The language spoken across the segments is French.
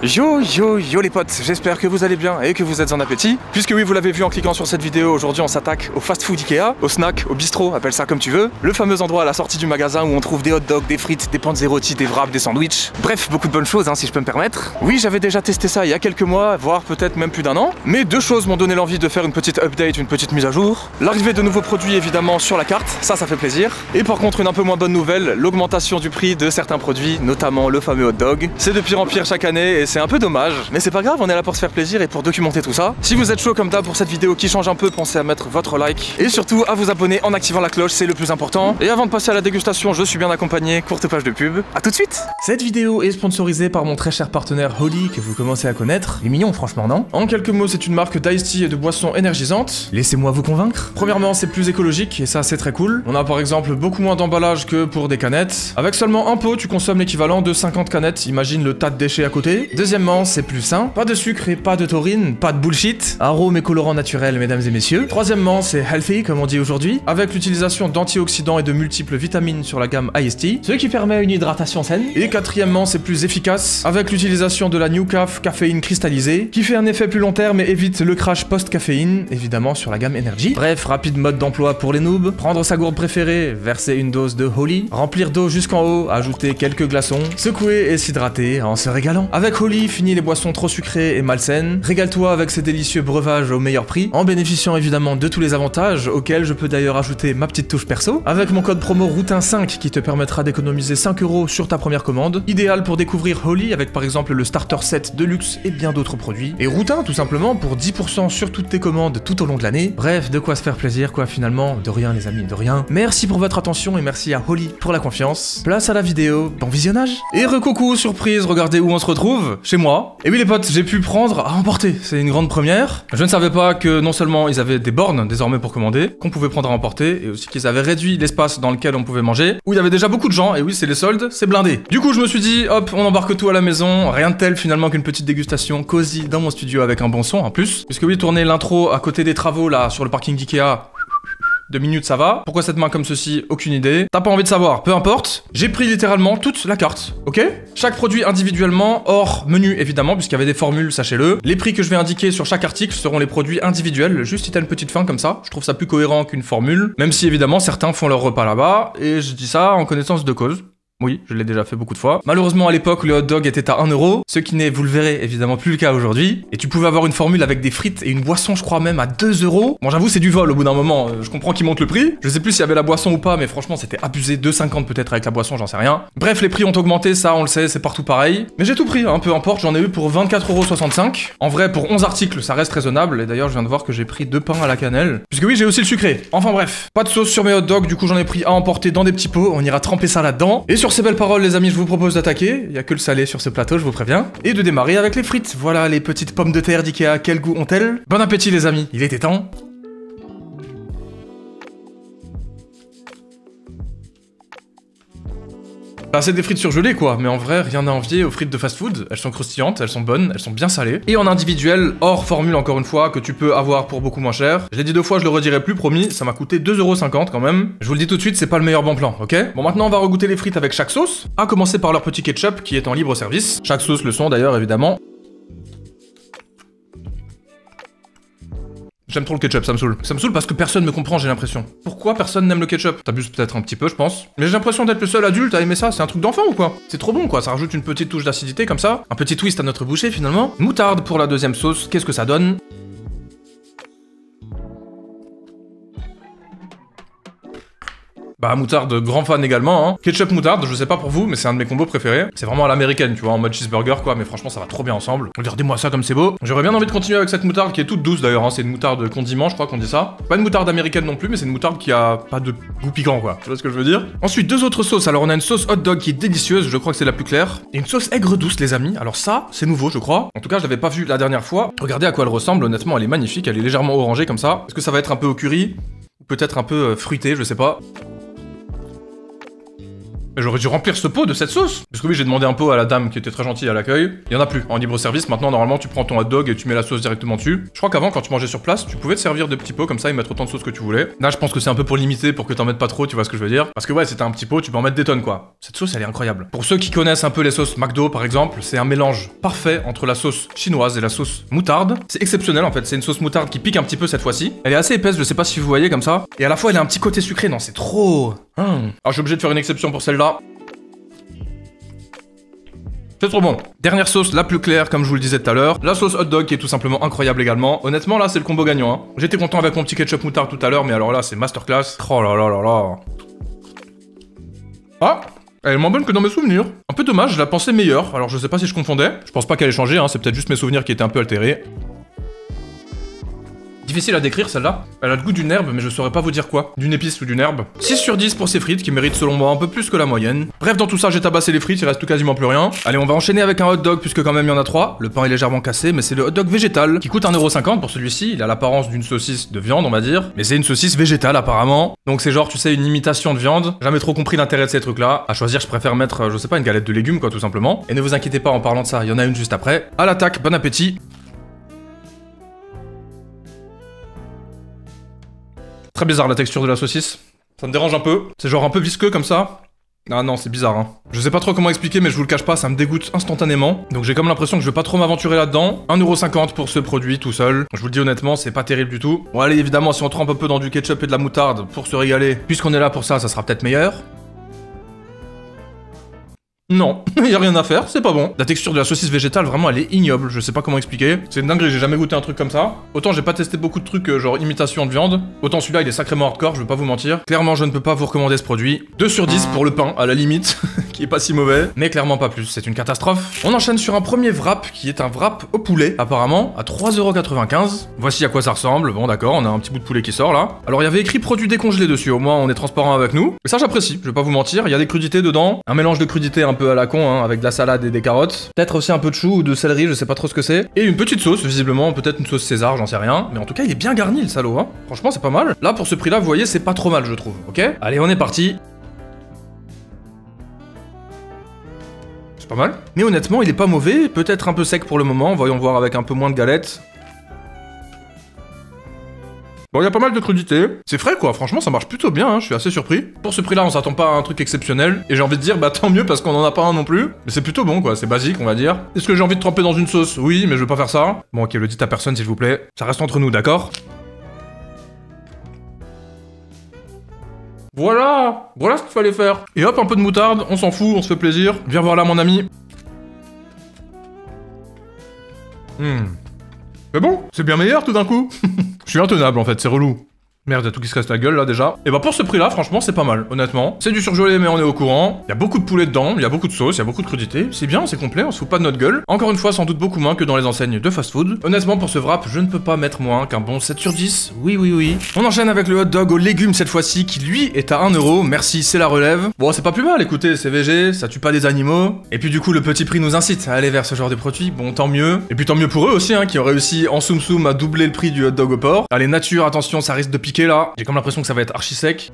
Yo yo yo les potes, j'espère que vous allez bien et que vous êtes en appétit. Puisque oui, vous l'avez vu en cliquant sur cette vidéo, aujourd'hui on s'attaque au fast-food Ikea, au snack, au bistrot, appelle ça comme tu veux. Le fameux endroit à la sortie du magasin où on trouve des hot dogs, des frites, des panzerotti, des wraps, des sandwichs. Bref, beaucoup de bonnes choses si je peux me permettre. Oui, j'avais déjà testé ça il y a quelques mois, voire peut-être même plus d'un an. Mais deux choses m'ont donné l'envie de faire une petite update, une petite mise à jour. L'arrivée de nouveaux produits évidemment sur la carte, ça fait plaisir. Et par contre une un peu moins bonne nouvelle, l'augmentation du prix de certains produits, notamment le fameux hot dog. C'est de pire en pire chaque année et c'est un peu dommage. Mais c'est pas grave, on est là pour se faire plaisir et pour documenter tout ça. Si vous êtes chaud comme d'hab pour cette vidéo qui change un peu, pensez à mettre votre like et surtout à vous abonner en activant la cloche, c'est le plus important. Et avant de passer à la dégustation, je suis bien accompagné, courte page de pub. À tout de suite. Cette vidéo est sponsorisée par mon très cher partenaire Holy que vous commencez à connaître. Il est mignon franchement, non? En quelques mots, c'est une marque d'ice tea et de boissons énergisantes. Laissez-moi vous convaincre. Premièrement, c'est plus écologique et ça c'est très cool. On a par exemple beaucoup moins d'emballage que pour des canettes. Avec seulement un pot, tu consommes l'équivalent de 50 canettes. Imagine le tas de déchets à côté. Deuxièmement, c'est plus sain. Pas de sucre et pas de taurine, pas de bullshit. Arômes et colorants naturels, mesdames et messieurs. Troisièmement, c'est healthy, comme on dit aujourd'hui, avec l'utilisation d'antioxydants et de multiples vitamines sur la gamme Iced Tea, ce qui permet une hydratation saine. Et quatrièmement, c'est plus efficace, avec l'utilisation de la New Caf caféine cristallisée, qui fait un effet plus long terme et évite le crash post-caféine, évidemment sur la gamme Energy. Bref, rapide mode d'emploi pour les noobs. Prendre sa gourde préférée, verser une dose de Holy, remplir d'eau jusqu'en haut, ajouter quelques glaçons, secouer et s'hydrater en se régalant. Avec Holy, fini les boissons trop sucrées et malsaines. Régale-toi avec ces délicieux breuvages au meilleur prix, en bénéficiant évidemment de tous les avantages, auxquels je peux d'ailleurs ajouter ma petite touche perso, avec mon code promo Routin5 qui te permettra d'économiser 5 € sur ta première commande. Idéal pour découvrir Holy avec par exemple le starter set de luxe et bien d'autres produits. Et Routin tout simplement pour 10% sur toutes tes commandes tout au long de l'année. Bref, de quoi se faire plaisir quoi finalement. De rien les amis, de rien. Merci pour votre attention et merci à Holy pour la confiance. Place à la vidéo, bon visionnage. Et recoucou, surprise, regardez où on se retrouve, chez moi. Et oui les potes, j'ai pu prendre à emporter, c'est une grande première. Je ne savais pas que non seulement ils avaient des bornes désormais pour commander, qu'on pouvait prendre à emporter, et aussi qu'ils avaient réduit l'espace dans lequel on pouvait manger, où il y avait déjà beaucoup de gens, et oui c'est les soldes, c'est blindé. Du coup je me suis dit, hop, on embarque tout à la maison, rien de tel finalement qu'une petite dégustation cosy dans mon studio avec un bon son en plus. Puisque oui, tourner l'intro à côté des travaux là, sur le parking d'Ikea, 2 minutes ça va. Pourquoi cette main comme ceci? Aucune idée. T'as pas envie de savoir? Peu importe. J'ai pris littéralement toute la carte, ok? Chaque produit individuellement, hors menu évidemment, puisqu'il y avait des formules, sachez-le. Les prix que je vais indiquer sur chaque article seront les produits individuels, juste si t'as une petite fin comme ça. Je trouve ça plus cohérent qu'une formule, même si évidemment certains font leur repas là-bas, et je dis ça en connaissance de cause. Oui, je l'ai déjà fait beaucoup de fois. Malheureusement, à l'époque, le hot dog était à 1 €, ce qui n'est, vous le verrez, évidemment plus le cas aujourd'hui. Et tu pouvais avoir une formule avec des frites et une boisson, je crois même, à 2 €. Bon, j'avoue, c'est du vol au bout d'un moment. Je comprends qu'ils montent le prix. Je sais plus s'il y avait la boisson ou pas, mais franchement, c'était abusé. 2,50 peut-être avec la boisson, j'en sais rien. Bref, les prix ont augmenté, ça, on le sait, c'est partout pareil. Mais j'ai tout pris, peu importe, j'en ai eu pour 24,65 €. En vrai, pour 11 articles, ça reste raisonnable. Et d'ailleurs, je viens de voir que j'ai pris 2 pains à la cannelle. Puisque oui, j'ai aussi le sucré. Enfin bref, pas de sauce sur mes hot dogs, du coup, j'en ai pris à emporter dans des petits pots. On ira tremper ça là-dedans. Et sur ces belles paroles, les amis, je vous propose d'attaquer, il y a que le salé sur ce plateau, je vous préviens, et de démarrer avec les frites. Voilà les petites pommes de terre d'Ikea, quel goût ont-elles? Bon appétit les amis, il était temps. Bah, c'est des frites surgelées quoi, mais en vrai rien à envier aux frites de fast-food, elles sont croustillantes, elles sont bonnes, elles sont bien salées. Et en individuel, hors formule encore une fois, que tu peux avoir pour beaucoup moins cher. Je l'ai dit 2 fois, je le redirai plus, promis, ça m'a coûté 2,50 € quand même. Je vous le dis tout de suite, c'est pas le meilleur bon plan, ok? Bon maintenant on va regoûter les frites avec chaque sauce, à commencer par leur petit ketchup qui est en libre service. Chaque sauce le sont d'ailleurs évidemment. J'aime trop le ketchup, ça me saoule. Ça me saoule parce que personne me comprend, j'ai l'impression. Pourquoi personne n'aime le ketchup? T'abuses peut-être un petit peu, je pense. Mais j'ai l'impression d'être le seul adulte à aimer ça, c'est un truc d'enfant ou quoi? C'est trop bon quoi, ça rajoute une petite touche d'acidité comme ça. Un petit twist à notre bouchée finalement. Moutarde pour la deuxième sauce, qu'est-ce que ça donne? Bah moutarde, grand fan également, Ketchup moutarde, je sais pas pour vous, mais c'est un de mes combos préférés. C'est vraiment à l'américaine, tu vois, en mode cheeseburger quoi, mais franchement ça va trop bien ensemble. Regardez-moi ça comme c'est beau. J'aurais bien envie de continuer avec cette moutarde qui est toute douce d'ailleurs, c'est une moutarde condiment, je crois qu'on dit ça. Pas une moutarde américaine non plus, mais c'est une moutarde qui a pas de goût piquant quoi, tu vois ce que je veux dire? Ensuite, 2 autres sauces, alors on a une sauce hot dog qui est délicieuse, je crois que c'est la plus claire. Et une sauce aigre douce les amis, alors ça, c'est nouveau je crois. En tout cas, je l'avais pas vu la dernière fois. Regardez à quoi elle ressemble, honnêtement elle est magnifique, elle est légèrement orangée comme ça. Est-ce que ça va être un peu au curry? Ou peut-être un peu fruité, je sais pas. Mais j'aurais dû remplir ce pot de cette sauce. Parce que oui, j'ai demandé un pot à la dame qui était très gentille à l'accueil. Il y en a plus. En libre service, maintenant, normalement, tu prends ton hot dog et tu mets la sauce directement dessus. Je crois qu'avant, quand tu mangeais sur place, tu pouvais te servir de petits pots comme ça et mettre autant de sauce que tu voulais. Là, je pense que c'est un peu pour limiter, pour que t'en mettes pas trop, tu vois ce que je veux dire. Parce que ouais, c'était un petit pot, tu peux en mettre des tonnes quoi. Cette sauce, elle est incroyable. Pour ceux qui connaissent un peu les sauces McDo, par exemple, c'est un mélange parfait entre la sauce chinoise et la sauce moutarde. C'est exceptionnel en fait. C'est une sauce moutarde qui pique un petit peu cette fois-ci. Elle est assez épaisse, je sais pas si vous voyez comme ça. Et à la fois, elle a un petit côté sucré. Non, c'est trop. Alors, je suis obligé de faire une exception pour celle-là. C'est trop bon. Dernière sauce, la plus claire, comme je vous le disais tout à l'heure. La sauce hot dog qui est tout simplement incroyable également. Honnêtement, là, c'est le combo gagnant. Hein. J'étais content avec mon petit ketchup moutarde tout à l'heure, mais alors là, c'est masterclass. Oh là là là là. Ah, elle est moins bonne que dans mes souvenirs. Un peu dommage, je la pensais meilleure. Alors, je sais pas si je confondais. Je pense pas qu'elle ait changé, hein. C'est peut-être juste mes souvenirs qui étaient un peu altérés. Difficile à décrire celle-là. Elle a le goût d'une herbe, mais je saurais pas vous dire quoi. D'une épice ou d'une herbe. 6 sur 10 pour ces frites qui méritent selon moi un peu plus que la moyenne. Bref, dans tout ça, j'ai tabassé les frites, il reste quasiment plus rien. Allez, on va enchaîner avec un hot dog puisque quand même il y en a 3. Le pain est légèrement cassé, mais c'est le hot dog végétal qui coûte 1,50€ pour celui-ci. Il a l'apparence d'une saucisse de viande, on va dire. Mais c'est une saucisse végétale apparemment. Donc c'est genre, tu sais, une imitation de viande. Jamais trop compris l'intérêt de ces trucs-là. À choisir, je préfère mettre, je sais pas, une galette de légumes quoi, tout simplement. Et ne vous inquiétez pas en parlant de ça, il y en a une juste après. À l'attaque, bon appétit. Très bizarre la texture de la saucisse. Ça me dérange un peu. C'est genre un peu visqueux comme ça. Ah non, c'est bizarre, hein. Je sais pas trop comment expliquer, mais je vous le cache pas, ça me dégoûte instantanément. Donc j'ai comme l'impression que je vais pas trop m'aventurer là-dedans. 1,50€ pour ce produit tout seul. Je vous le dis honnêtement, c'est pas terrible du tout. Bon allez, évidemment, si on trempe un peu dans du ketchup et de la moutarde pour se régaler, puisqu'on est là pour ça, ça sera peut-être meilleur. Non, y a rien à faire, c'est pas bon. La texture de la saucisse végétale, vraiment, elle est ignoble. Je sais pas comment expliquer. C'est une dinguerie, j'ai jamais goûté un truc comme ça. Autant j'ai pas testé beaucoup de trucs genre imitation de viande. Autant celui-là, il est sacrément hardcore, je vais pas vous mentir. Clairement, je ne peux pas vous recommander ce produit. 2 sur 10 pour le pain, à la limite, qui est pas si mauvais. Mais clairement pas plus, c'est une catastrophe. On enchaîne sur un premier wrap, qui est un wrap au poulet, apparemment, à 3,95€. Voici à quoi ça ressemble. Bon, d'accord, on a un petit bout de poulet qui sort là. Alors, il y avait écrit produit décongelé dessus, au moins on est transparent avec nous. Et ça, j'apprécie, je vais pas vous mentir. Il y a des crudités dedans, un mélange de crudités un peu à la con, hein, avec de la salade et des carottes. Peut-être aussi un peu de chou ou de céleri, je sais pas trop ce que c'est. Et une petite sauce, visiblement, peut-être une sauce César, j'en sais rien. Mais en tout cas, il est bien garni le salaud, hein. Franchement, c'est pas mal. Là, pour ce prix-là, vous voyez, c'est pas trop mal, je trouve. Ok? Allez, on est parti. C'est pas mal. Mais honnêtement, il est pas mauvais. Peut-être un peu sec pour le moment. Voyons voir avec un peu moins de galettes. Bon, il y a pas mal de crudités. C'est frais quoi, franchement ça marche plutôt bien, hein. Je suis assez surpris. Pour ce prix-là, on s'attend pas à un truc exceptionnel. Et j'ai envie de dire, bah tant mieux parce qu'on en a pas un non plus. Mais c'est plutôt bon quoi, c'est basique on va dire. Est-ce que j'ai envie de tremper dans une sauce? Oui, mais je veux pas faire ça. Bon ok, le dites à personne s'il vous plaît. Ça reste entre nous, d'accord? Voilà! Voilà ce qu'il fallait faire. Et hop, un peu de moutarde, on s'en fout, on se fait plaisir. Viens voir là mon ami. Mais bon, c'est bien meilleur tout d'un coup. Je suis intenable en fait, c'est relou. Merde, y'a tout qui se casse la gueule là déjà. Et bah pour ce prix là, franchement c'est pas mal, honnêtement. C'est du surgelé mais on est au courant. Il y a beaucoup de poulet dedans, il y a beaucoup de sauce, il y a beaucoup de crudité. C'est bien, c'est complet, on se fout pas de notre gueule. Encore une fois, sans doute beaucoup moins que dans les enseignes de fast-food. Honnêtement pour ce wrap, je ne peux pas mettre moins qu'un bon 7 sur 10. Oui, oui, oui. On enchaîne avec le hot dog aux légumes cette fois-ci, qui lui est à 1€. Merci, c'est la relève. Bon, c'est pas plus mal, écoutez, c'est végé, ça tue pas des animaux. Et puis du coup, le petit prix nous incite à aller vers ce genre de produits. Bon, tant mieux. Et puis tant mieux pour eux aussi, hein, qui ont réussi en soum soum à doubler le prix du hot dog au porc. Allez, nature, attention, ça risque de piquer là. J'ai comme l'impression que ça va être archi sec.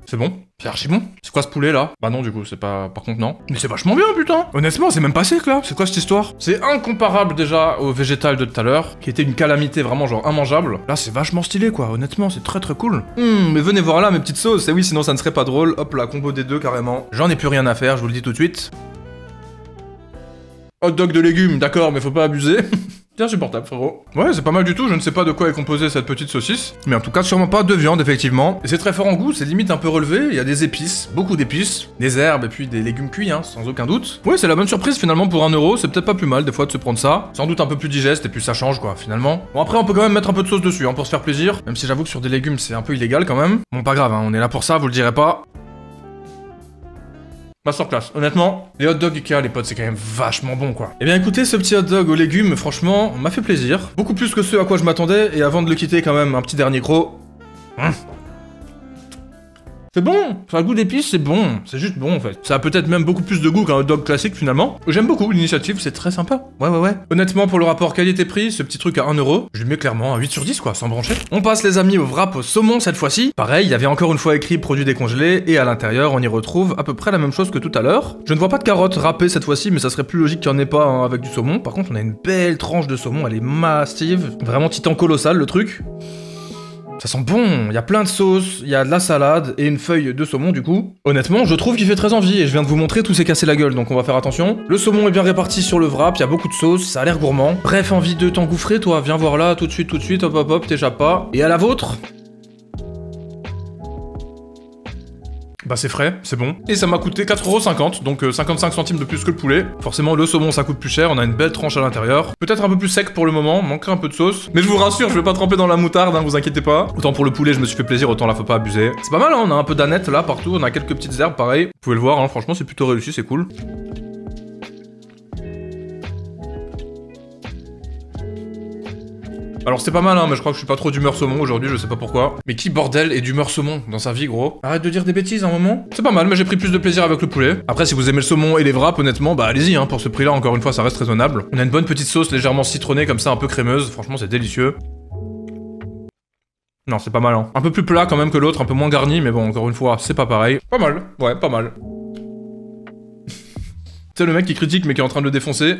C'est bon? C'est archi bon? C'est quoi ce poulet là? Bah non du coup c'est pas... Par contre non. Mais c'est vachement bien putain! Honnêtement c'est même pas sec là. C'est quoi cette histoire? C'est incomparable déjà au végétal de tout à l'heure, qui était une calamité vraiment genre immangeable. Là c'est vachement stylé quoi, honnêtement c'est très très cool. Mais venez voir là mes petites sauces, et oui sinon ça ne serait pas drôle. Hop là, combo des deux carrément. J'en ai plus rien à faire, je vous le dis tout de suite. Hot dog de légumes, d'accord mais faut pas abuser. C'est insupportable, frérot. Ouais, c'est pas mal du tout, je ne sais pas de quoi est composée cette petite saucisse. Mais en tout cas, sûrement pas de viande, effectivement. Et c'est très fort en goût, c'est limite un peu relevé. Il y a des épices, beaucoup d'épices, des herbes et puis des légumes cuits, hein, sans aucun doute. Ouais, c'est la bonne surprise finalement pour 1€, c'est peut-être pas plus mal des fois de se prendre ça. Sans doute un peu plus digeste et puis ça change quoi, finalement. Bon, après, on peut quand même mettre un peu de sauce dessus, hein, pour se faire plaisir. Même si j'avoue que sur des légumes, c'est un peu illégal quand même. Bon, pas grave, hein, on est là pour ça, vous le direz pas. Masterclass, honnêtement, les hot dogs Ikea, les potes, c'est quand même vachement bon, quoi. Eh bien, écoutez, ce petit hot dog aux légumes, franchement, m'a fait plaisir. Beaucoup plus que ce à quoi je m'attendais, et avant de le quitter, quand même, un petit dernier gros. C'est bon, ça a le goût d'épices, c'est bon, c'est juste bon en fait. Ça a peut-être même beaucoup plus de goût qu'un hot dog classique finalement. J'aime beaucoup l'initiative, c'est très sympa. Ouais. Honnêtement, pour le rapport qualité-prix, ce petit truc à 1 €, je lui mets clairement un 8 sur 10 quoi, sans brancher. On passe les amis au wrap au saumon cette fois-ci. Pareil, il y avait encore une fois écrit produit décongelé et à l'intérieur on y retrouve à peu près la même chose que tout à l'heure. Je ne vois pas de carottes râpées cette fois-ci, mais ça serait plus logique qu'il n'y en ait pas hein, avec du saumon. Par contre, on a une belle tranche de saumon, elle est massive, vraiment titan colossal le truc. Ça sent bon, il y a plein de sauces, il y a de la salade et une feuille de saumon du coup. Honnêtement, je trouve qu'il fait très envie et je viens de vous montrer tout s'est cassé la gueule donc on va faire attention. Le saumon est bien réparti sur le wrap, il y a beaucoup de sauce, ça a l'air gourmand. Bref, envie de t'engouffrer toi, viens voir là tout de suite, hop, t'échappes pas. Et à la vôtre? Bah c'est frais, c'est bon. Et ça m'a coûté 4,50 €, donc 55 centimes de plus que le poulet. Forcément le saumon ça coûte plus cher, on a une belle tranche à l'intérieur. Peut-être un peu plus sec pour le moment, manquerait un peu de sauce. Mais je vous rassure, je vais pas tremper dans la moutarde, hein, vous inquiétez pas. Autant pour le poulet je me suis fait plaisir, autant là faut pas abuser. C'est pas mal hein, on a un peu d'aneth là partout, on a quelques petites herbes pareil. Vous pouvez le voir, hein, franchement c'est plutôt réussi, c'est cool. Alors c'est pas mal hein, mais je crois que je suis pas trop d'humeur saumon aujourd'hui, je sais pas pourquoi. Mais qui bordel est d'humeur saumon dans sa vie gros? Arrête de dire des bêtises un moment. C'est pas mal mais j'ai pris plus de plaisir avec le poulet. Après si vous aimez le saumon et les wraps honnêtement, bah allez-y hein, pour ce prix là encore une fois ça reste raisonnable. On a une bonne petite sauce légèrement citronnée comme ça, un peu crémeuse, franchement c'est délicieux. Non c'est pas mal hein. Un peu plus plat quand même que l'autre, un peu moins garni, mais bon encore une fois c'est pas pareil. Pas mal, ouais pas mal. C'est le mec qui critique mais qui est en train de le défoncer.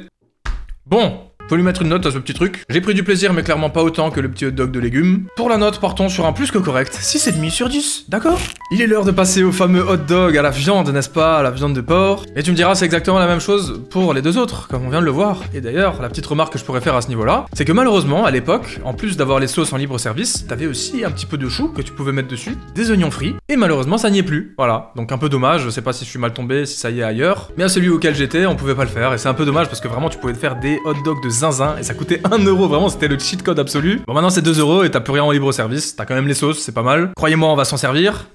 Bon, faut lui mettre une note à ce petit truc. J'ai pris du plaisir, mais clairement pas autant que le petit hot dog de légumes. Pour la note, partons sur un plus que correct. 6,5 sur 10, d'accord? Il est l'heure de passer au fameux hot dog à la viande, n'est-ce pas? À la viande de porc. Et tu me diras, c'est exactement la même chose pour les deux autres, comme on vient de le voir. Et d'ailleurs, la petite remarque que je pourrais faire à ce niveau-là, c'est que malheureusement, à l'époque, en plus d'avoir les sauces en libre service, t'avais aussi un petit peu de chou que tu pouvais mettre dessus, des oignons frits, et malheureusement, ça n'y est plus. Voilà, donc un peu dommage, je sais pas si je suis mal tombé, si ça y est ailleurs, mais à celui auquel j'étais, on pouvait pas le faire, et c'est un peu dommage parce que vraiment, tu pouvais te faire des hot dogs de zinzin, et ça coûtait 1 €, vraiment, c'était le cheat code absolu. Bon, maintenant, c'est 2 € et t'as plus rien en libre service, t'as quand même les sauces, c'est pas mal. Croyez-moi, on va s'en servir.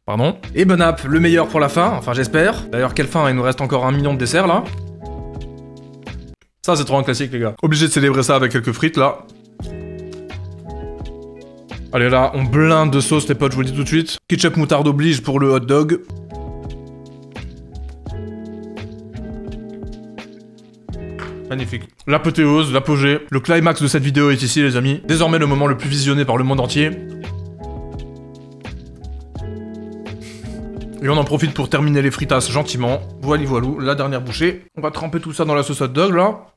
Pardon. Et bon app, le meilleur pour la fin, enfin j'espère. D'ailleurs, quelle fin, il nous reste encore 1 million de desserts là. Ça, c'est trop un classique, les gars. Obligé de célébrer ça avec quelques frites là. Allez là, on blinde de sauce, les potes, je vous le dis tout de suite. Ketchup moutarde oblige pour le hot dog. Magnifique. L'apothéose, l'apogée, le climax de cette vidéo est ici, les amis. Désormais, le moment le plus visionné par le monde entier. Et on en profite pour terminer les fritasses gentiment. Voilou, la dernière bouchée. On va tremper tout ça dans la sauce hot dog, là.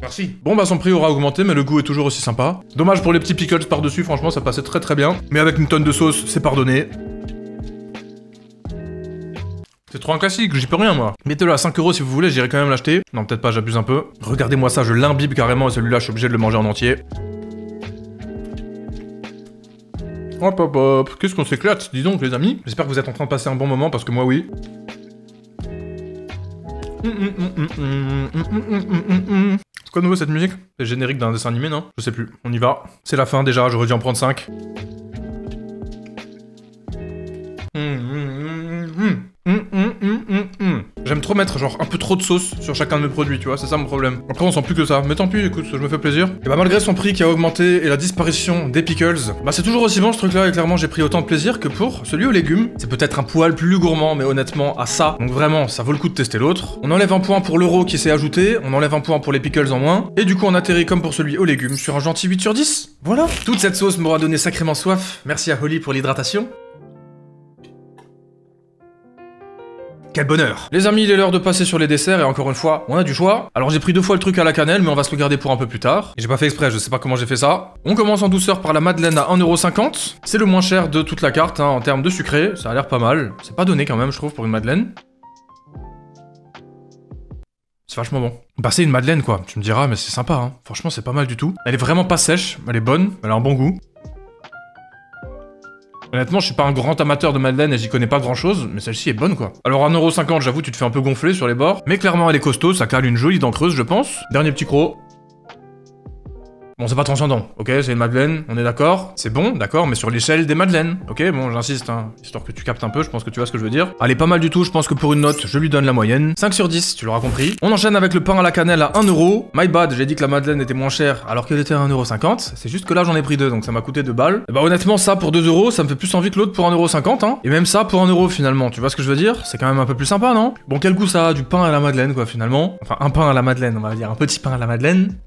Merci. Bon bah son prix aura augmenté, mais le goût est toujours aussi sympa. Dommage pour les petits pickles par-dessus, franchement ça passait très bien. Mais avec une tonne de sauce, c'est pardonné. C'est trop un classique, j'y peux rien moi. Mettez-le à 5 € si vous voulez, j'irai quand même l'acheter. Non peut-être pas, j'abuse un peu. Regardez-moi ça, je l'imbibe carrément et celui-là je suis obligé de le manger en entier. Hop, qu'est-ce qu'on s'éclate, dis donc les amis. J'espère que vous êtes en train de passer un bon moment parce que moi oui. C'est quoi de nouveau cette musique? C'est le générique d'un dessin animé, non? Je sais plus, on y va. C'est la fin déjà, j'aurais dû en prendre 5. J'aime trop mettre genre un peu trop de sauce sur chacun de mes produits, tu vois, c'est ça mon problème. Après on sent plus que ça, mais tant pis, écoute, je me fais plaisir. Et bah malgré son prix qui a augmenté et la disparition des pickles, bah c'est toujours aussi bon ce truc là et clairement j'ai pris autant de plaisir que pour celui aux légumes. C'est peut-être un poil plus gourmand mais honnêtement à ça, donc vraiment ça vaut le coup de tester l'autre. On enlève un point pour l'euro qui s'est ajouté, on enlève un point pour les pickles en moins, et du coup on atterrit comme pour celui aux légumes sur un gentil 8 sur 10. Voilà. Toute cette sauce m'aura donné sacrément soif, merci à Holly pour l'hydratation. Quel bonheur! Les amis, il est l'heure de passer sur les desserts et encore une fois, on a du choix. Alors j'ai pris 2 fois le truc à la cannelle, mais on va se le garder pour un peu plus tard. Et j'ai pas fait exprès, je sais pas comment j'ai fait ça. On commence en douceur par la madeleine à 1,50 €. C'est le moins cher de toute la carte, hein, en termes de sucré. Ça a l'air pas mal. C'est pas donné quand même, je trouve, pour une madeleine. C'est vachement bon. Bah c'est une madeleine quoi, tu me diras, mais c'est sympa, hein. Franchement, c'est pas mal du tout. Elle est vraiment pas sèche, elle est bonne, elle a un bon goût. Honnêtement, je suis pas un grand amateur de madeleine et j'y connais pas grand chose, mais celle-ci est bonne quoi. Alors 1,50 €, j'avoue, tu te fais un peu gonfler sur les bords, mais clairement elle est costaud, ça cale une jolie dent creuse, je pense. Dernier petit croc. Bon, c'est pas transcendant, ok, c'est une madeleine, on est d'accord. C'est bon, d'accord, mais sur l'échelle des madeleines. Ok, bon, j'insiste, hein, histoire que tu captes un peu, je pense que tu vois ce que je veux dire. Allez, pas mal du tout, je pense que pour une note, je lui donne la moyenne. 5 sur 10, tu l'auras compris. On enchaîne avec le pain à la cannelle à 1€. My bad, j'ai dit que la madeleine était moins chère alors qu'elle était à 1,50€. C'est juste que là, j'en ai pris 2, donc ça m'a coûté 2 balles. Et bah honnêtement, ça pour 2€, ça me fait plus envie que l'autre pour 1,50€, hein. Et même ça pour 1€ finalement, tu vois ce que je veux dire? C'est quand même un peu plus sympa, non? Bon, quel goût ça a, du pain à la madeleine, quoi, finalement. Enfin, un pain à la madeleine, on va dire, un petit pain à la madeleine.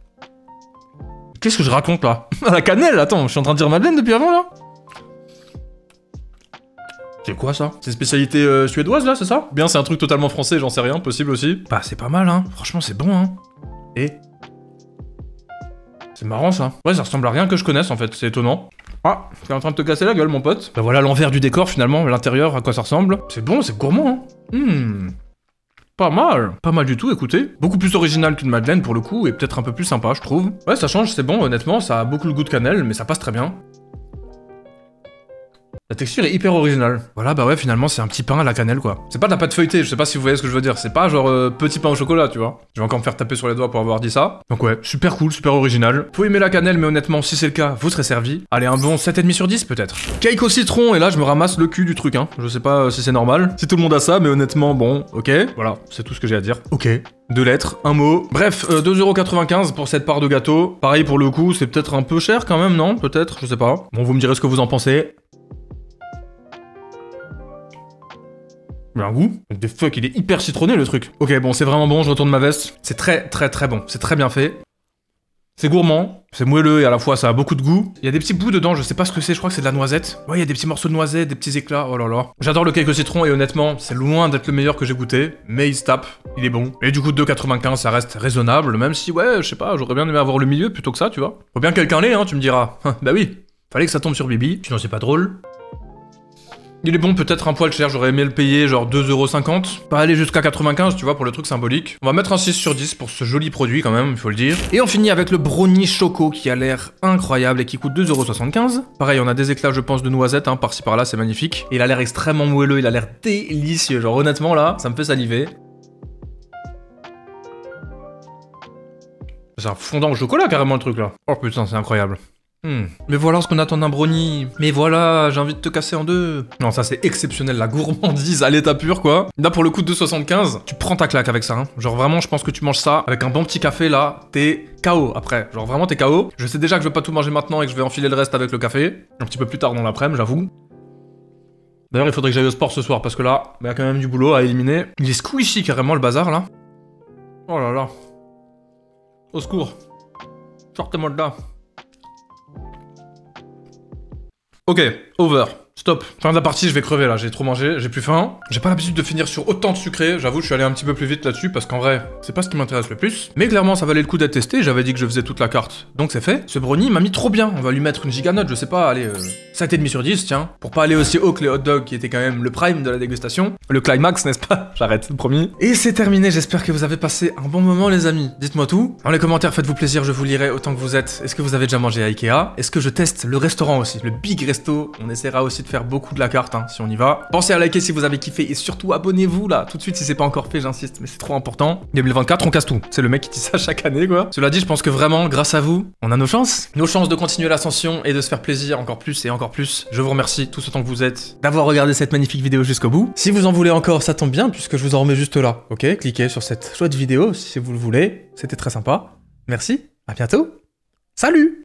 Qu'est-ce que je raconte là? À la cannelle, attends, je suis en train de dire madeleine depuis avant là? C'est quoi ça? C'est spécialité suédoise là, c'est ça? Bien, c'est un truc totalement français, j'en sais rien, possible aussi. Bah, c'est pas mal, hein. Franchement, c'est bon, hein. Et. C'est marrant ça. Ouais, ça ressemble à rien que je connaisse en fait, c'est étonnant. Ah, t'es en train de te casser la gueule, mon pote. Bah voilà l'envers du décor finalement, l'intérieur, à quoi ça ressemble. C'est bon, c'est gourmand, hein. Pas mal. Pas mal du tout, écoutez. Beaucoup plus original qu'une madeleine pour le coup, et peut-être un peu plus sympa, je trouve. Ouais, ça change, c'est bon, honnêtement, ça a beaucoup le goût de cannelle, mais ça passe très bien. La texture est hyper originale. Voilà, bah ouais, finalement, c'est un petit pain à la cannelle, quoi. C'est pas de la pâte feuilletée, je sais pas si vous voyez ce que je veux dire. C'est pas genre petit pain au chocolat, tu vois. Je vais encore me faire taper sur les doigts pour avoir dit ça. Donc ouais, super cool, super original. Faut aimer la cannelle, mais honnêtement, si c'est le cas, vous serez servi. Allez, un bon 7,5 sur 10, peut-être. Cake au citron, et là, je me ramasse le cul du truc, hein. Je sais pas si c'est normal, si tout le monde a ça, mais honnêtement, bon, ok. Voilà, c'est tout ce que j'ai à dire. Ok. 2 lettres, un mot. Bref, 2,95€ pour cette part de gâteau. Pareil pour le coup, c'est peut-être un peu cher quand même, non? Peut-être, je sais pas. Bon, vous me direz ce que vous en pensez. Mais un goût. Des fuck, il est hyper citronné le truc. Ok, bon, c'est vraiment bon, je retourne ma veste. C'est très bon, c'est très bien fait. C'est gourmand, c'est moelleux et à la fois ça a beaucoup de goût. Il y a des petits bouts dedans, je sais pas ce que c'est, je crois que c'est de la noisette. Ouais, il y a des petits morceaux de noisette, des petits éclats, oh là là. J'adore le cake au citron et honnêtement, c'est loin d'être le meilleur que j'ai goûté, mais il se tape, il est bon. Et du coup, 2,95, ça reste raisonnable, même si, ouais, je sais pas, j'aurais bien aimé avoir le milieu plutôt que ça, tu vois. Faut bien quelqu'un l'ait, hein, tu me diras. Bah oui, fallait que ça tombe sur Bibi, sinon c'est pas drôle. Il est bon, peut-être un poil cher, j'aurais aimé le payer genre 2,50€. Pas aller jusqu'à 95, tu vois, pour le truc symbolique. On va mettre un 6 sur 10 pour ce joli produit quand même, il faut le dire. Et on finit avec le brownie choco qui a l'air incroyable et qui coûte 2,75€. Pareil, on a des éclats, je pense, de noisettes, hein, par-ci par-là, c'est magnifique. Et il a l'air extrêmement moelleux, il a l'air délicieux. Genre honnêtement là, ça me fait saliver. C'est un fondant au chocolat carrément le truc là. Oh putain, c'est incroyable. Mais voilà ce qu'on attend d'un brownie. Mais voilà, j'ai envie de te casser en deux. Non, ça c'est exceptionnel, la gourmandise à l'état pur quoi. Là pour le coup de 2,75, tu prends ta claque avec ça. Hein. Genre vraiment, je pense que tu manges ça avec un bon petit café là, t'es KO après. Genre vraiment t'es KO. Je sais déjà que je vais pas tout manger maintenant et que je vais enfiler le reste avec le café. Un petit peu plus tard dans l'après-midi, j'avoue. D'ailleurs, il faudrait que j'aille au sport ce soir parce que là, il y a quand même du boulot à éliminer. Il est squishy carrément le bazar là. Oh là là. Au secours. Sortez-moi de là. Ok, over. Stop. Fin de la partie, je vais crever là, j'ai trop mangé, j'ai plus faim. J'ai pas l'habitude de finir sur autant de sucré, j'avoue, je suis allé un petit peu plus vite là-dessus parce qu'en vrai, c'est pas ce qui m'intéresse le plus. Mais clairement, ça valait le coup d'être testé, j'avais dit que je faisais toute la carte. Donc c'est fait. Ce brownie m'a mis trop bien, on va lui mettre une giganote, je sais pas, allez, 7,5 sur 10, tiens. Pour pas aller aussi haut que les hot dogs qui étaient quand même le prime de la dégustation. Le climax, n'est-ce pas? J'arrête, promis. Et c'est terminé, j'espère que vous avez passé un bon moment les amis. Dites-moi tout. Dans les commentaires, faites-vous plaisir, je vous lirai autant que vous êtes. Est-ce que vous avez déjà mangé à Ikea? Est-ce que je teste le restaurant aussi? Le Big Resto, on essaiera aussi de faire beaucoup de la carte. Hein, si on y va. Pensez à liker si vous avez kiffé et surtout abonnez-vous là tout de suite si c'est pas encore fait, j'insiste, mais c'est trop important. 2024, on casse tout. C'est le mec qui dit ça chaque année quoi. Cela dit, je pense que vraiment, grâce à vous, on a nos chances. Nos chances de continuer l'ascension et de se faire plaisir encore plus et encore plus. Je vous remercie tous autant que vous êtes d'avoir regardé cette magnifique vidéo jusqu'au bout. Si vous en voulez encore, ça tombe bien puisque je vous en remets juste là. Ok, cliquez sur cette chouette vidéo si vous le voulez. C'était très sympa. Merci, à bientôt. Salut!